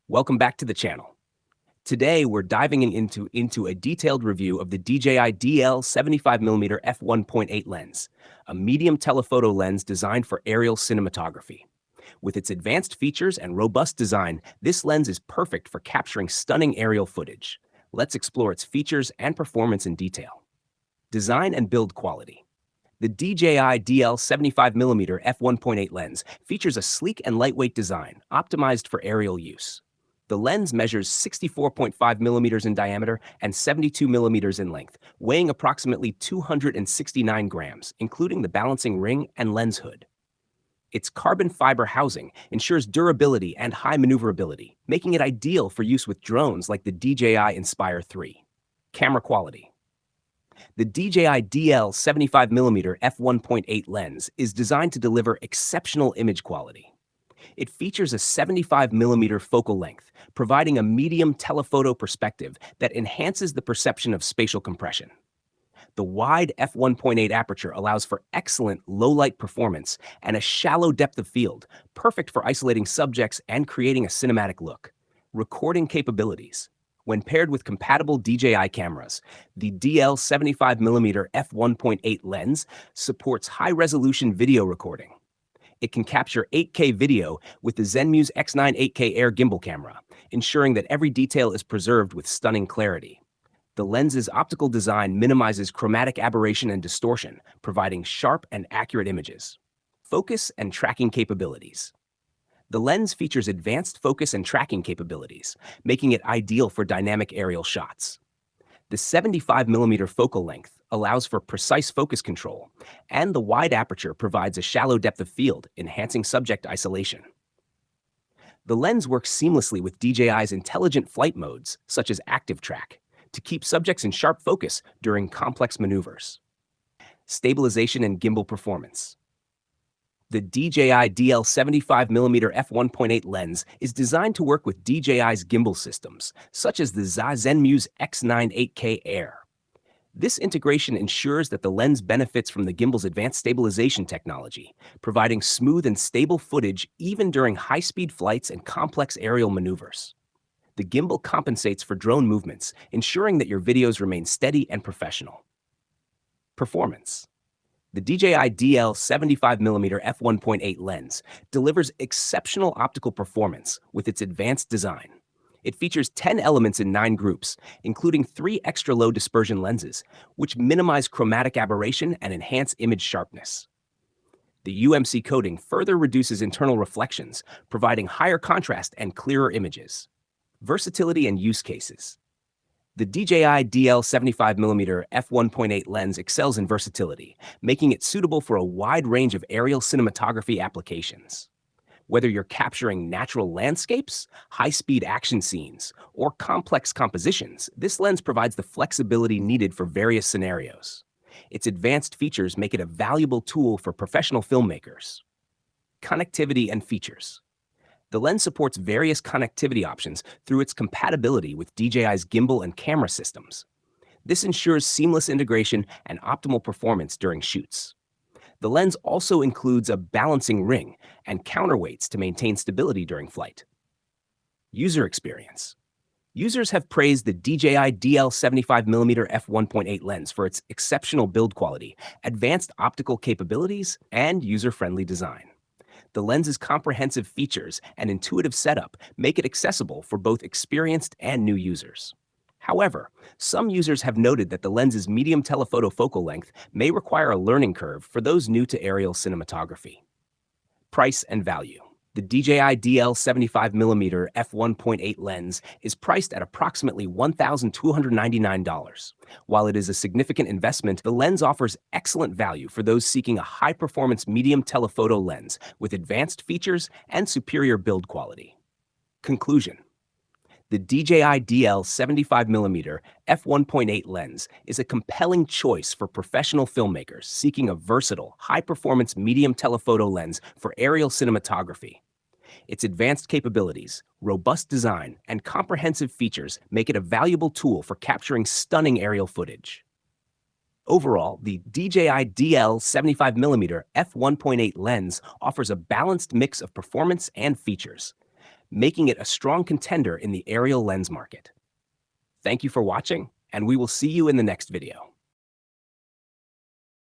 Welcome back to the channel. Today, we're diving into a detailed review of the DJI DL 75mm f1.8 lens, a medium telephoto lens designed for aerial cinematography. With its advanced features and robust design, this lens is perfect for capturing stunning aerial footage. Let's explore its features and performance in detail. Design and build quality. The DJI DL 75mm f1.8 lens features a sleek and lightweight design optimized for aerial use. The lens measures 64.5 millimeters in diameter and 72 millimeters in length, weighing approximately 269 grams, including the balancing ring and lens hood. Its carbon fiber housing ensures durability and high maneuverability, making it ideal for use with drones like the DJI Inspire 3. Camera quality. The DJI DL 75mm f1.8 lens is designed to deliver exceptional image quality. It features a 75mm focal length, providing a medium telephoto perspective that enhances the perception of spatial compression. The wide f1.8 aperture allows for excellent low-light performance and a shallow depth of field, perfect for isolating subjects and creating a cinematic look. Recording capabilities. When paired with compatible DJI cameras, the DL 75mm f1.8 lens supports high-resolution video recording. It can capture 8K video with the Zenmuse X9 8K Air gimbal camera, ensuring that every detail is preserved with stunning clarity. The lens's optical design minimizes chromatic aberration and distortion, providing sharp and accurate images. Focus and tracking capabilities. The lens features advanced focus and tracking capabilities, making it ideal for dynamic aerial shots. The 75mm focal length allows for precise focus control, and the wide aperture provides a shallow depth of field, enhancing subject isolation. The lens works seamlessly with DJI's intelligent flight modes, such as Active Track, to keep subjects in sharp focus during complex maneuvers. Stabilization and gimbal performance. The DJI DL 75mm f1.8 lens is designed to work with DJI's gimbal systems, such as the Zenmuse X9 8K Air. This integration ensures that the lens benefits from the gimbal's advanced stabilization technology, providing smooth and stable footage even during high-speed flights and complex aerial maneuvers. The gimbal compensates for drone movements, ensuring that your videos remain steady and professional. Performance. The DJI DL 75mm f1.8 lens delivers exceptional optical performance with its advanced design. It features 10 elements in 9 groups, including 3 extra low dispersion lenses, which minimize chromatic aberration and enhance image sharpness. The UMC coating further reduces internal reflections, providing higher contrast and clearer images. Versatility and use cases. The DJI DL 75mm f1.8 lens excels in versatility, making it suitable for a wide range of aerial cinematography applications. Whether you're capturing natural landscapes, high-speed action scenes, or complex compositions, this lens provides the flexibility needed for various scenarios. Its advanced features make it a valuable tool for professional filmmakers. Connectivity and features. The lens supports various connectivity options through its compatibility with DJI's gimbal and camera systems. This ensures seamless integration and optimal performance during shoots. The lens also includes a balancing ring and counterweights to maintain stability during flight. User experience. Users have praised the DJI DL 75mm f1.8 lens for its exceptional build quality, advanced optical capabilities, and user-friendly design. The lens's comprehensive features and intuitive setup make it accessible for both experienced and new users. However, some users have noted that the lens's medium telephoto focal length may require a learning curve for those new to aerial cinematography. Price and value. The DJI DL 75mm f1.8 lens is priced at approximately $1,299. While it is a significant investment, the lens offers excellent value for those seeking a high-performance medium telephoto lens with advanced features and superior build quality. Conclusion. The DJI DL 75mm f1.8 lens is a compelling choice for professional filmmakers seeking a versatile, high-performance medium telephoto lens for aerial cinematography. Its advanced capabilities, robust design, and comprehensive features make it a valuable tool for capturing stunning aerial footage. Overall, the DJI DL 75mm f1.8 lens offers a balanced mix of performance and features. making it a strong contender in the aerial lens market. Thank you for watching, and we will see you in the next video.